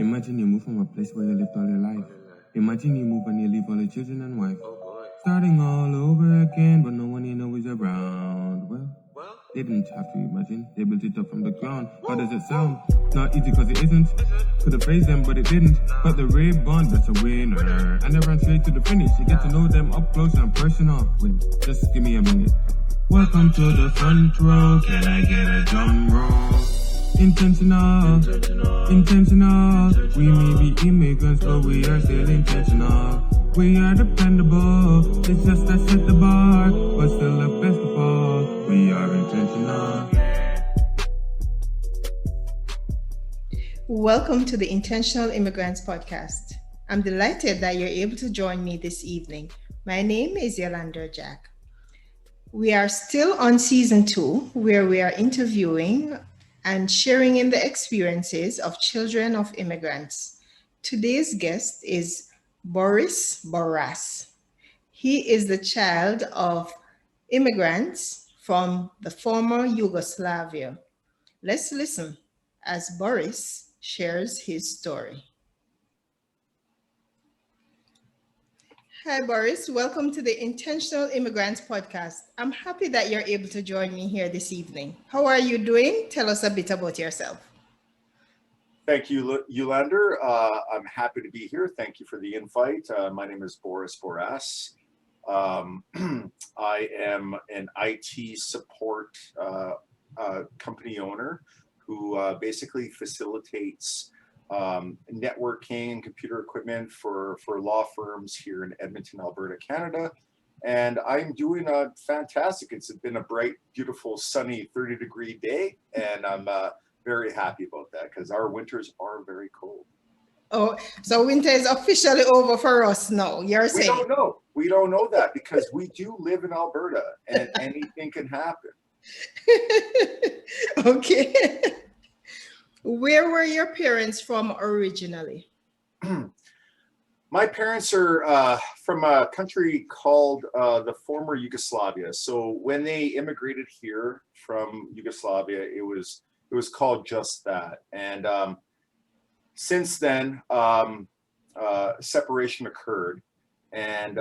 Imagine you move from a place where you lived all your life. Imagine you move and you leave all your children and wife. Starting all over again, but no one you know is around. Well, they didn't have to imagine. They built it up from the ground. How does it sound? Not easy cause it isn't. Could have phased them, but it didn't. But the raid bond, that's a winner. And they ran straight to the finish. You get to know them up close and personal. Wait, just give me a minute. Welcome to the front row. Can I get a drum roll? Intentional. We may be immigrants, but we are still intentional. We are dependable. It's just that set the bar, but still the best of all, we are intentional. Welcome to the Intentional Immigrants podcast. I'm delighted that you're able to join me this evening. My name is Yolanda Jack. We are still on season 2, where we are interviewing and sharing in the experiences of children of immigrants. Today's guest is Boris Boras. He is the child of immigrants from the former Yugoslavia. Let's listen as Boris shares his story. Hi, Boris. Welcome to the Intentional Immigrants podcast. I'm happy that you're able to join me here this evening. How are you doing? Tell us a bit about yourself. Thank you, Yolanda. I'm happy to be here. Thank you for the invite. My name is Boris Boras. I am an IT support company owner who basically facilitates networking and computer equipment for law firms here in Edmonton, Alberta, Canada. And I'm doing fantastic. It's been a bright, beautiful, sunny 30-degree day, and I'm very happy about that because our winters are very cold. Oh, so winter is officially over for us now, you're saying? We don't know that because we do live in Alberta and anything can happen. Okay. Where were your parents from originally? My parents are from a country called the former Yugoslavia. So when they immigrated here from Yugoslavia, it was called just that. And since then, separation occurred. And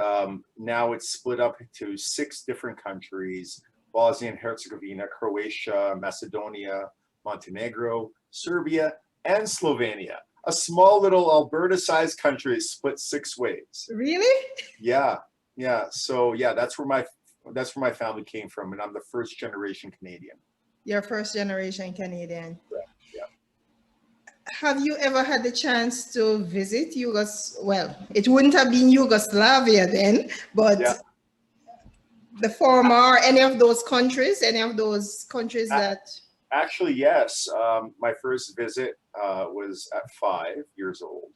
now it's split up into 6 different countries: Bosnia and Herzegovina, Croatia, Macedonia, Montenegro, Serbia, and Slovenia. A small little Alberta-sized country split 6 ways. Really? Yeah. So yeah, that's where my family came from, and I'm the first generation Canadian. You're first generation Canadian. Yeah. Have you ever had the chance to visit well, it wouldn't have been Yugoslavia then, but yeah. The former, any of those countries that... Actually, yes. My first visit was at 5 years old,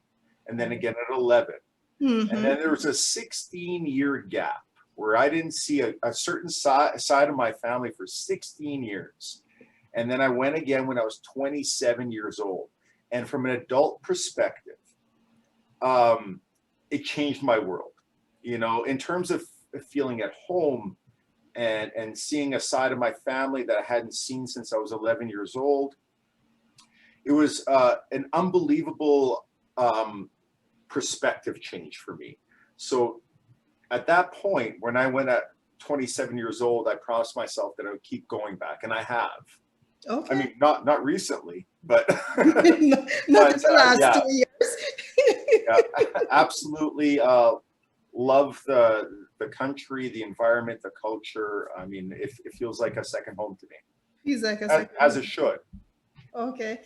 and then again at 11. Mm-hmm. And then there was a 16-year gap where I didn't see a certain side of my family for 16 years. And then I went again when I was 27 years old. And from an adult perspective, it changed my world. You know, in terms of feeling at home and seeing a side of my family that I hadn't seen since I was 11 years old. It was an unbelievable perspective change for me. So at that point, when I went at 27 years old, I promised myself that I would keep going back, and I have. Okay. I mean, not recently, but not the last 2 years. Yeah, absolutely. Love the country, the environment, the culture. I mean, it feels like a second home to me. Feels like a second home. As it should. Okay.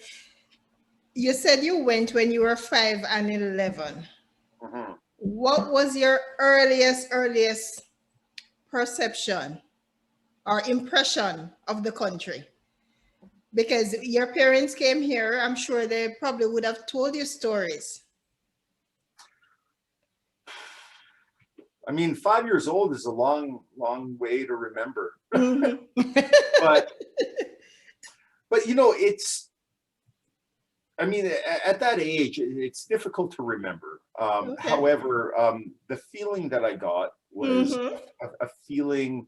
You said you went when you were 5 and 11. Mm-hmm. What was your earliest perception or impression of the country? Because your parents came here, I'm sure they probably would have told you stories. I mean, 5 years old is a long way to remember. Mm-hmm. but you know, at that age, it's difficult to remember. Okay. However, the feeling that I got was a feeling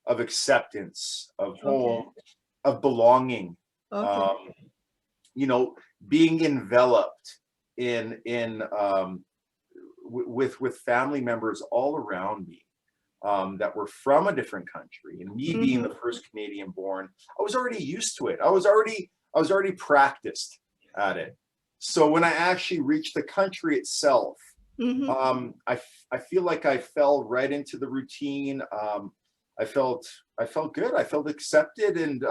of acceptance, of home, of belonging. Okay. You know, being enveloped with family members all around me that were from a different country, and me being the first Canadian born, I was already used to it. I was already practiced at it. So when I actually reached the country itself, I feel like I fell right into the routine. I felt good. I felt accepted and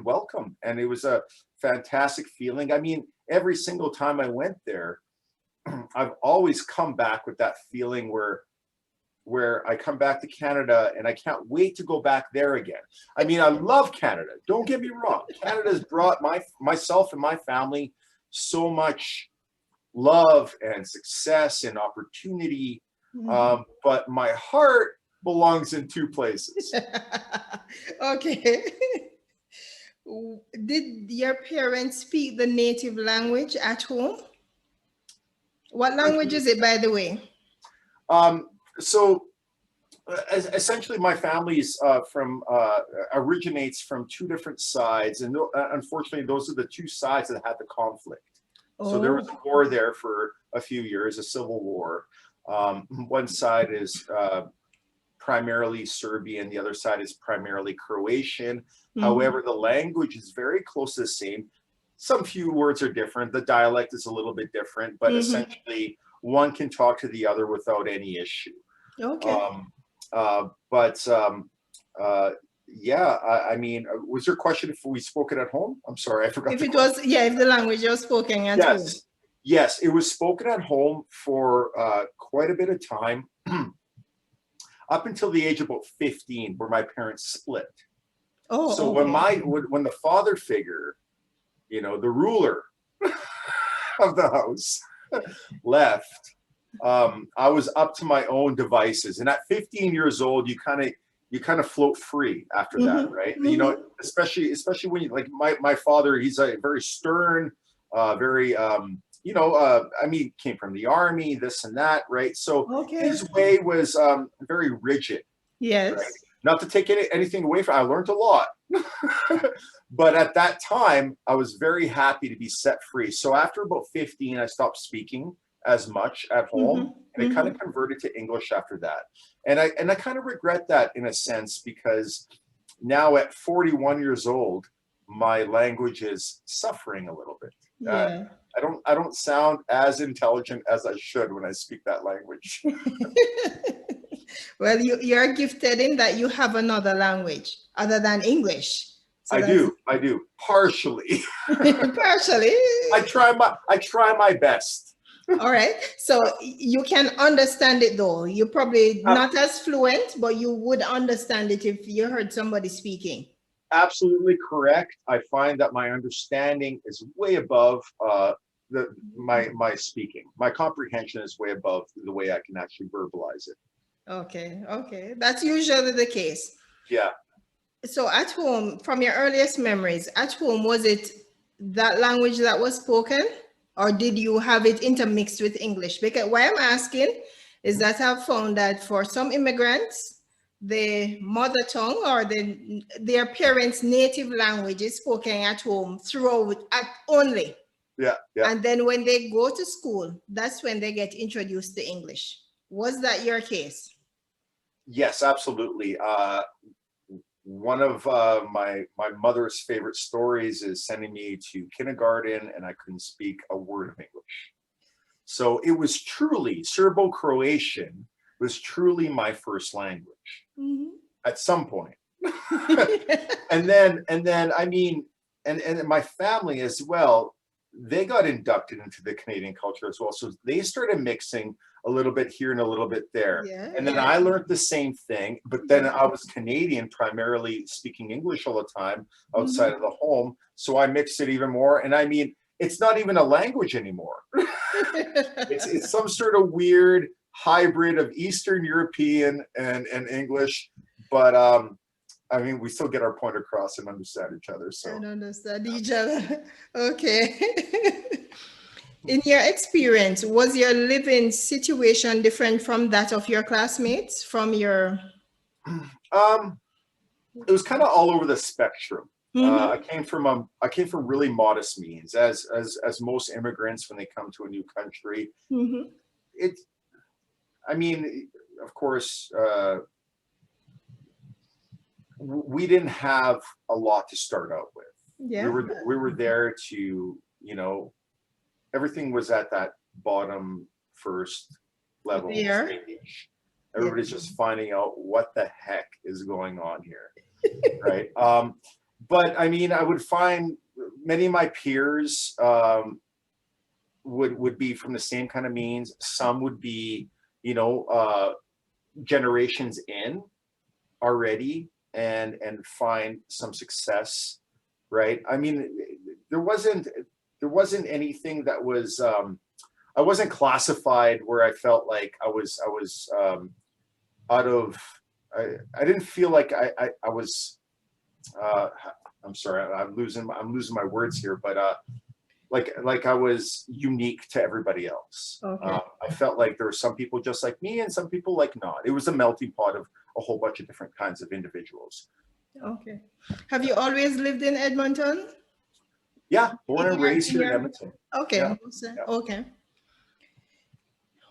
welcome, and it was a fantastic feeling. I mean, every single time I went there, I've always come back with that feeling where I come back to Canada and I can't wait to go back there again. I mean, I love Canada. Don't get me wrong. Canada's brought myself and my family so much love and success and opportunity, but my heart belongs in two places. Okay. Did your parents speak the native language at home? What language is it, by the way? So essentially my family's originates from two different sides, and unfortunately those are the two sides that had the conflict. So there was a war there for a few years, a civil war. One side is primarily Serbian, the other side is primarily Croatian. However, the language is very close to the same. Some few words are different. The dialect is a little bit different, but essentially one can talk to the other without any issue. Okay. Yeah, I mean, was your question if we spoke it at home? I'm sorry, I forgot. If it was, if the language was spoken at home. Yes, it was spoken at home for quite a bit of time, up until the age of about 15, where my parents split. So when the father figure, you know, the ruler of the house left, I was up to my own devices. And at 15 years old, you kind of float free after that, right? You know, especially when you, like my father, he's a very stern, very I mean, came from the army, this and that, right? So his way was very rigid. Yes. Right? Not to take anything away from, I learned a lot. But at that time, I was very happy to be set free. So after about 15, I stopped speaking as much at home, and I kind of converted to English after that. And I kind of regret that in a sense, because now at 41 years old, my language is suffering a little bit. Yeah. I don't sound as intelligent as I should when I speak that language. Well, you're gifted in that you have another language other than English. So I do partially. Partially. I try my best. All right. So you can understand it though. You're probably not as fluent, but you would understand it if you heard somebody speaking. Absolutely correct. I find that my understanding is way above my speaking. My comprehension is way above the way I can actually verbalize it. Okay. That's usually the case. Yeah. So at home, from your earliest memories, at home, was it that language that was spoken, or did you have it intermixed with English? Because why I'm asking is that I've found that for some immigrants, the mother tongue or their parents' native language is spoken at home throughout only. Yeah. And then when they go to school, that's when they get introduced to English. Was that your case? Yes, absolutely. One of my mother's favorite stories is sending me to kindergarten, and I couldn't speak a word of English. So it was truly, Serbo-Croatian was truly my first language at some point. and then I mean, and my family as well, they got inducted into the Canadian culture as well. So they started mixing a little bit here and a little bit there. Yeah, and then I learned the same thing, but then I was Canadian, primarily speaking English all the time outside of the home. So I mixed it even more. And I mean, it's not even a language anymore. it's some sort of weird hybrid of Eastern European and English. But I mean, we still get our point across and understand each other. So. And understand each other. Okay. In your experience, was your living situation different from that of your classmates? It was kind of all over the spectrum. I came from really modest means, as most immigrants when they come to a new country. I mean, of course, we didn't have a lot to start out with. Yeah. We were there to, you know, everything was at that bottom first level stage. Everybody's just finding out what the heck is going on here, right? But I mean, I would find many of my peers would be from the same kind of means. Some would be, you know, generations in already and find some success, right? I mean, there wasn't anything that was I wasn't classified where I felt like I was out of I didn't feel like I was I'm sorry, I'm losing my words here, but like I was unique to everybody else. Okay. I felt like there were some people just like me and some people like not. It was a melting pot of a whole bunch of different kinds of individuals. Okay. Have you always lived in Edmonton? Yeah, born and raised here in Edmonton. Okay. Yeah. Okay.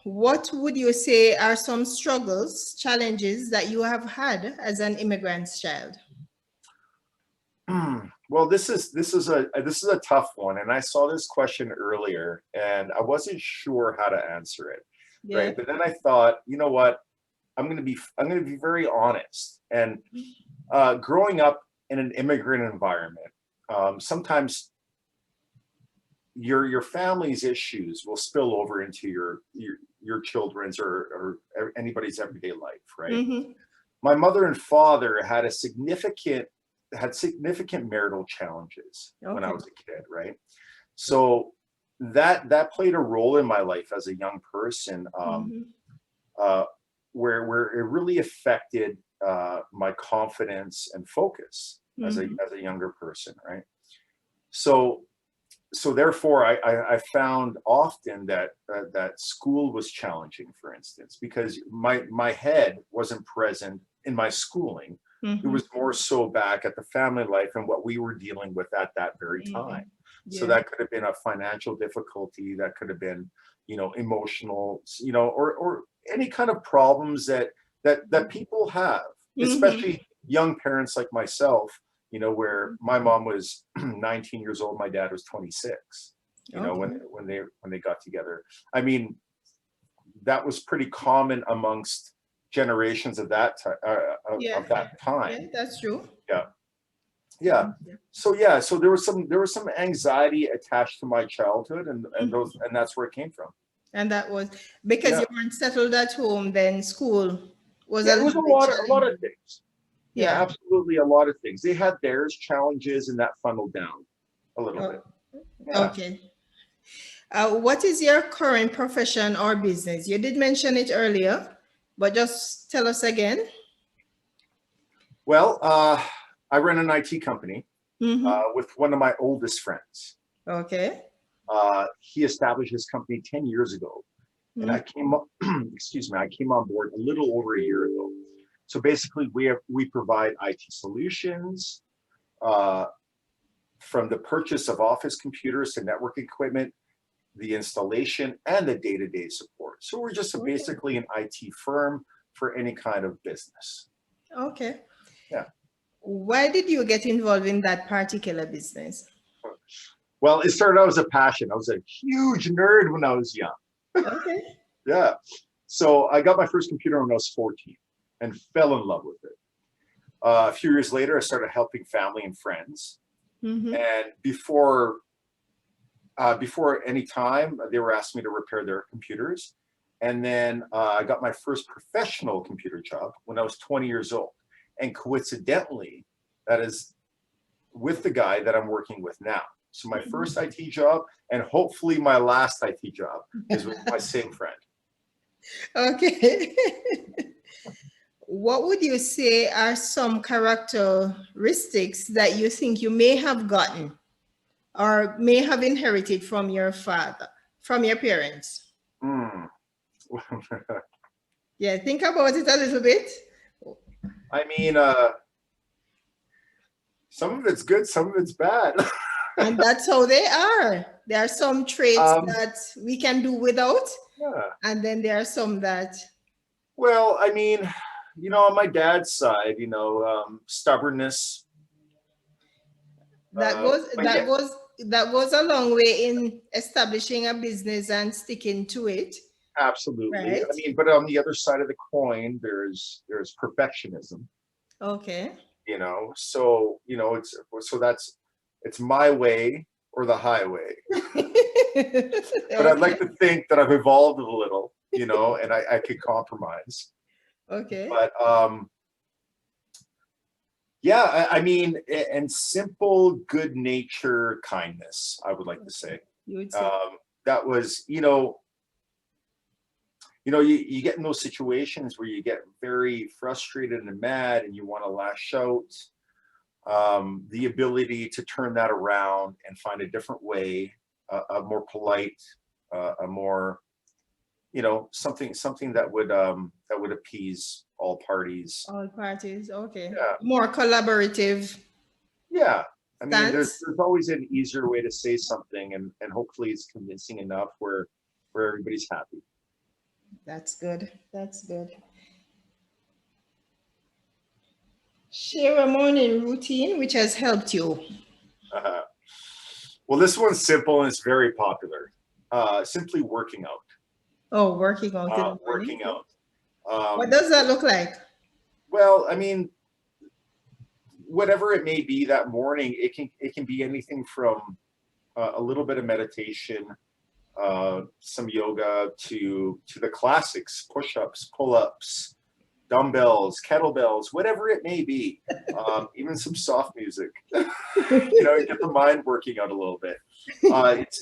What would you say are some struggles, challenges that you have had as an immigrant's child? Well, this is a tough one, and I saw this question earlier, and I wasn't sure how to answer it. Yeah. Right, but then I thought, you know what, I'm going to be very honest. And growing up in an immigrant environment, sometimes your family's issues will spill over into your children's or anybody's everyday life, right? My mother and father had significant marital challenges when I was a kid, right? So that played a role in my life as a young person, where it really affected my confidence and focus as a younger person, right? So therefore, I found often that school was challenging, for instance, because my head wasn't present in my schooling. It was more so back at the family life and what we were dealing with at that very time. Yeah. So that could have been a financial difficulty, that could have been, you know, emotional, you know, or any kind of problems that people have, especially young parents like myself, you know, where my mom was 19 years old, my dad was 26, you know, when they got together. I mean, that was pretty common amongst generations of that time. Yeah, that's true. Yeah. So there was some anxiety attached to my childhood, and that's where it came from. And that was because you weren't settled at home. Then school was it was a lot of things. Yeah, absolutely, a lot of things. They had theirs challenges, and that funneled down a little bit. Yeah. Okay. What is your current profession or business? You did mention it earlier, but just tell us again. Well, I run an IT company with one of my oldest friends. Okay. He established his company 10 years ago, and I came I came on board a little over a year ago. So basically, we provide IT solutions, from the purchase of office computers to network equipment, the installation, and the day-to-day support. So we're just basically an IT firm for any kind of business. Okay. Yeah. Why did you get involved in that particular business? Well, it started out as a passion. I was a huge nerd when I was young. Okay. Yeah. So I got my first computer when I was 14 and fell in love with it. A few years later, I started helping family and friends. And before any time, they were asking me to repair their computers. And then I got my first professional computer job when I was 20 years old. And coincidentally, that is with the guy that I'm working with now. So my first IT job, and hopefully my last IT job, is with my same friend. Okay. What would you say are some characteristics that you think you may have gotten or may have inherited from your father, from your parents? Yeah, think about it a little bit. I mean, Some of it's good, some of it's bad. And that's how they are. There are some traits that we can do without. Yeah. And then there are some that. Well, I mean, on my dad's side, stubbornness. That goes a long way in establishing a business and sticking to it. Absolutely. Right. I mean, but on the other side of the coin, there's perfectionism. Okay. So it's my way or the highway. But I'd like to think that I've evolved a little, and I could compromise. Okay. But yeah, I mean, and simple good nature kindness, I would like to say. You would say. That was, you get in those situations where you get very frustrated and mad and you want to lash out. The ability to turn that around and find a different way, a more polite, a more, something that would appease all parties. All parties, okay. Yeah. More collaborative. Yeah. I mean, Stance. there's always an easier way to say something, and hopefully it's convincing enough where everybody's happy. That's good. That's good. Share a morning routine which has helped you. Well, this one's simple and it's very popular. Simply working out. Oh, working out. Working out. What does that look like? Well, I mean, whatever it may be that morning, it can be anything from a little bit of meditation, some yoga, to the classics: push-ups, pull-ups, dumbbells, kettlebells, whatever it may be. Even some soft music. Get the mind working out a little bit.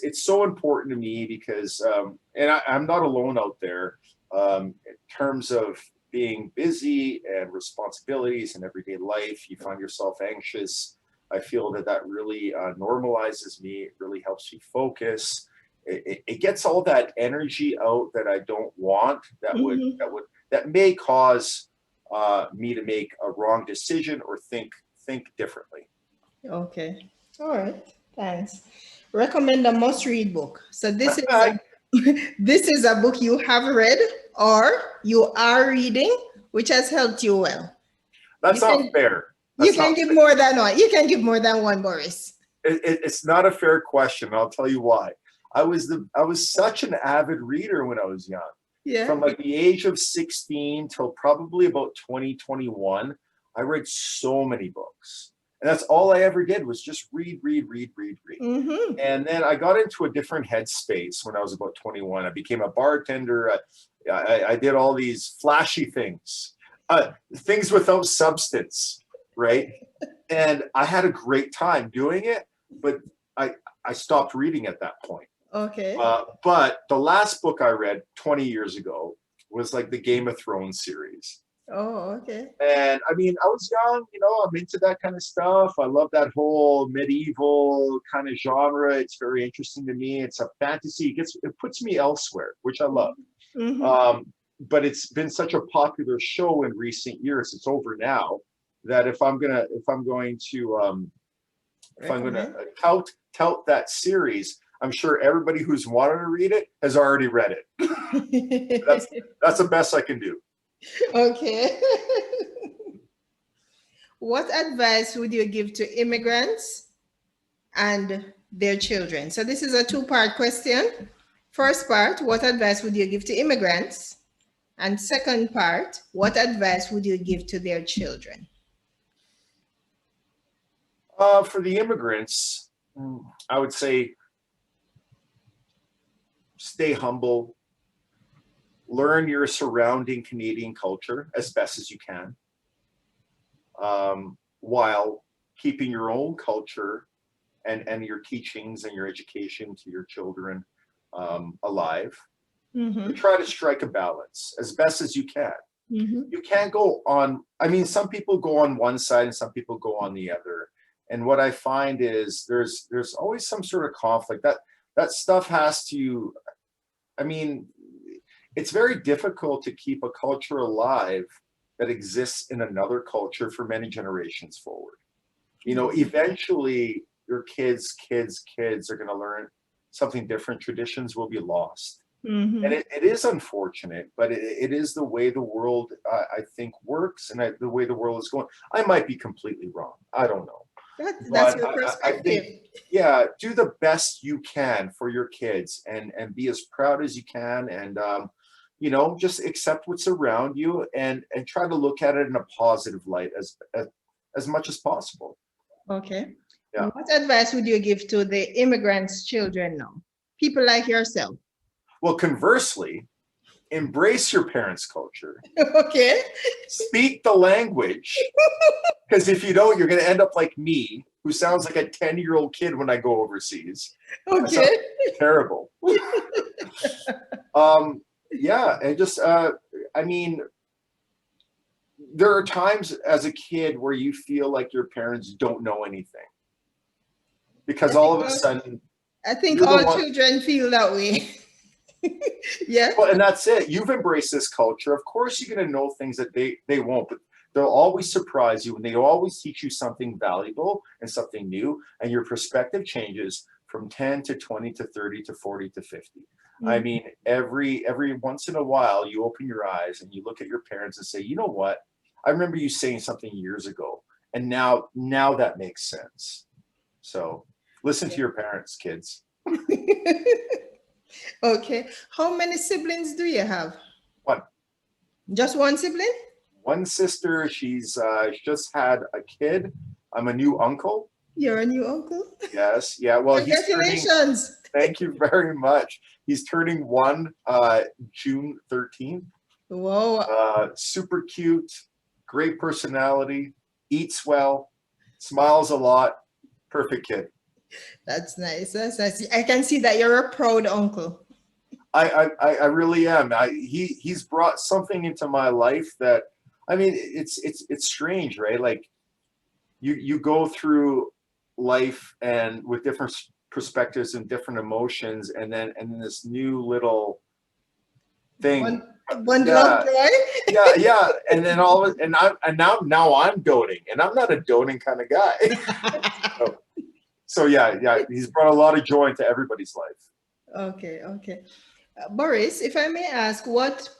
It's so important to me because, and I'm not alone out there. In terms of being busy and responsibilities in everyday life, you find yourself anxious. I feel that really normalizes me. It really helps me focus. It gets all that energy out that I don't want. That may cause me to make a wrong decision or think differently. Okay. All right. Thanks. Recommend a must-read book. So this is this is a book you have read or you are reading, which has helped you well. That's not fair. You can give more than one. You can give more than one, Boris. It's not a fair question. I'll tell you why. I was such an avid reader when I was young. Yeah. From like the age of 16 till probably about 2021, I read so many books. And that's all I ever did was just read. Mm-hmm. And then I got into a different headspace when I was about 21. I became a bartender. I did all these flashy things, things without substance, right? And I had a great time doing it, but I stopped reading at that point. Okay. But the last book I read 20 years ago was like the Game of Thrones series. Oh, okay. And I mean, I was young, I'm into that kind of stuff. I love that whole medieval kind of genre. It's very interesting to me. It's a fantasy. It puts me elsewhere, which I love. Mm-hmm. But it's been such a popular show in recent years. It's over now. That if I'm going to tout that series, I'm sure everybody who's wanted to read it has already read it. That's the best I can do. Okay. What advice would you give to immigrants and their children? So this is a two-part question. First part, what advice would you give to immigrants? And second part, what advice would you give to their children? For the immigrants, I would say stay humble. Learn your surrounding Canadian culture as best as you can, while keeping your own culture and your teachings and your education to your children alive. Mm-hmm. Try to strike a balance as best as you can. Mm-hmm. You can't go on, some people go on one side and some people go on the other. And what I find is there's always some sort of conflict. That stuff has to, it's very difficult to keep a culture alive that exists in another culture for many generations forward. You know, eventually your kids are going to learn something different. Traditions will be lost. And it is unfortunate, but it is the way the world, I think, works, and the way the world is going. I might be completely wrong. I don't know. That's But your I perspective. think, yeah, do the best you can for your kids, and be as proud as you can, and you know, just accept what's around you, and try to look at it in a positive light as much as possible. Okay. Yeah. What advice would you give to the immigrants' children now? People like yourself. Well, conversely, embrace your parents' culture. Okay. Speak the language, because if you don't, you're going to end up like me, who sounds like a 10-year-old kid when I go overseas. I sound Okay. terrible. Yeah, and just I mean, there are times as a kid where you feel like your parents don't know anything, because all of a sudden I think you're the all one. children feel that way. Yeah. Well, and that's it. You've embraced this culture. Of course, you're going to know things that they won't, but they'll always surprise you, and they always teach you something valuable and something new, and your perspective changes from 10 to 20 to 30 to 40 to 50. I mean, every once in a while, you open your eyes and you look at your parents and say, you know what? I remember you saying something years ago, and now that makes sense. So listen to your parents, kids. Okay. How many siblings do you have? One. Just one sibling? One sister, she's just had a kid. I'm a new uncle. You're a new uncle? Yes. Yeah. Well, Congratulations. Thank you very much. He's turning 1 June 13th. Whoa. Super cute, great personality, eats well, smiles a lot. Perfect kid. That's nice. That's nice. I can see that you're a proud uncle. I really am. He's brought something into my life that, I mean, it's strange, right? Like you go through life and with different perspectives and different emotions, and then this new little thing. One love joy. Yeah. And then now I'm doting, and I'm not a doting kind of guy. So yeah, he's brought a lot of joy into everybody's life. Okay. Boris, if I may ask, what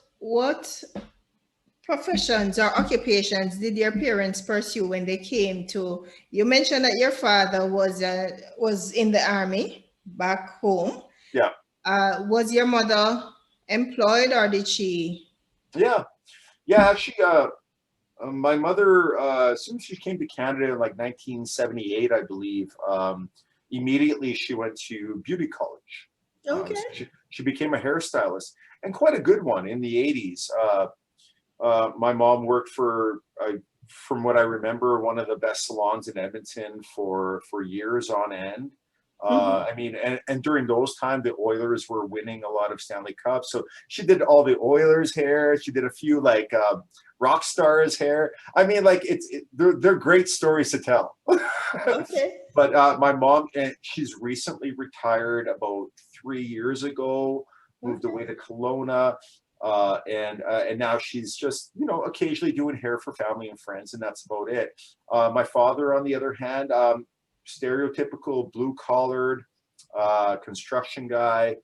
professions or occupations did your parents pursue when they came to? You mentioned that your father was in the army back home. Yeah. Was your mother employed, or did she? Yeah. Actually, my mother, as soon as she came to Canada in like 1978, I believe, immediately she went to beauty college. Okay. So she became a hairstylist, and quite a good one in the 80s. My mom worked for, from what I remember, one of the best salons in Edmonton for years on end. I mean, and during those times, the Oilers were winning a lot of Stanley Cups. So she did all the Oilers hair. She did a few like rock stars hair. I mean, like they're great stories to tell. Okay. But my mom, she's recently retired about 3 years ago, moved away to Kelowna. And now she's just, you know, occasionally doing hair for family and friends, and that's about it. My father, on the other hand, stereotypical blue-collared construction guy.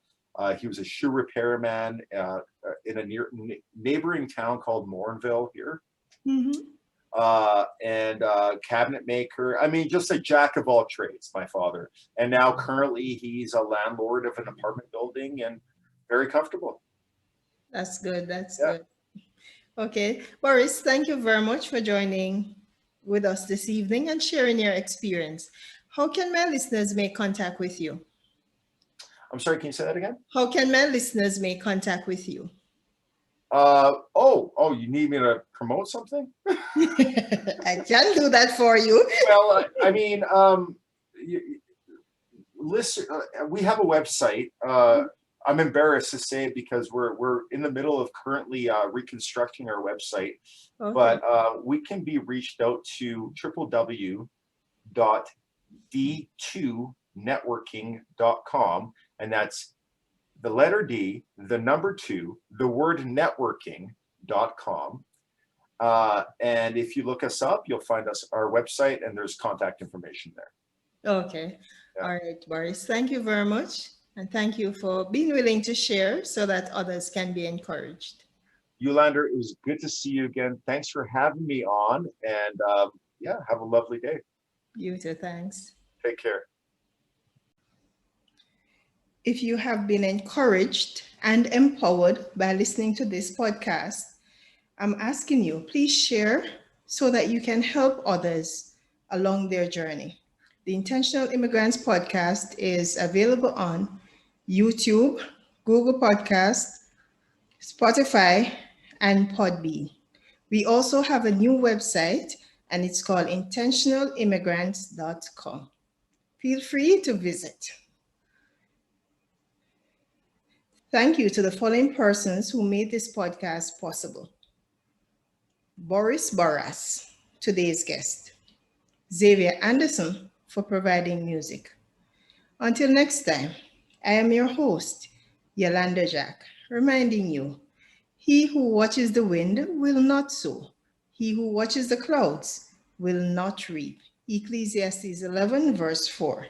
He was a shoe repairman in a neighboring town called Morinville here. And cabinet maker. I mean, just a jack of all trades, my father. And now currently he's a landlord of an apartment building, and very comfortable. That's good. That's good. Okay. Boris, thank you very much for joining with us this evening and sharing your experience. How can my listeners make contact with you? I'm sorry, can you say that again? How can my listeners make contact with you? You need me to promote something? I can do that for you. Well, I mean, listen, we have a website. I'm embarrassed to say it because we're in the middle of currently reconstructing our website, but we can be reached out to www.d2networking.com, and that's the letter D, the number 2, the word networking.com. And if you look us up, you'll find our website, and there's contact information there. Okay. Yeah. All right, Boris. Thank you very much. And thank you for being willing to share so that others can be encouraged. Yulander, it was good to see you again. Thanks for having me on. And yeah, have a lovely day. You too. Thanks. Take care. If you have been encouraged and empowered by listening to this podcast, I'm asking you, please share so that you can help others along their journey. The Intentional Immigrants podcast is available on YouTube, Google Podcasts, Spotify, and Podbean. We also have a new website, and it's called intentionalimmigrants.com. Feel free to visit. Thank you to the following persons who made this podcast possible. Boris Boras, today's guest. Xavier Anderson for providing music. Until next time, I am your host, Yolanda Jack, reminding you, he who watches the wind will not sow. He who watches the clouds will not reap. Ecclesiastes 11, verse 4.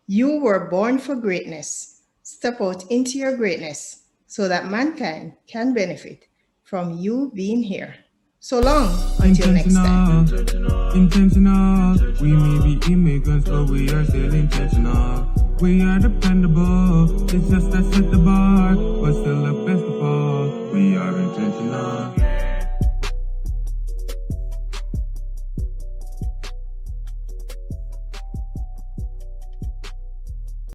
You were born for greatness. Step out into your greatness so that mankind can benefit from you being here. So long, until next time. Intentional. We may be immigrants, but we are still intentional. We are dependable. It's just that set the bar, but still the best.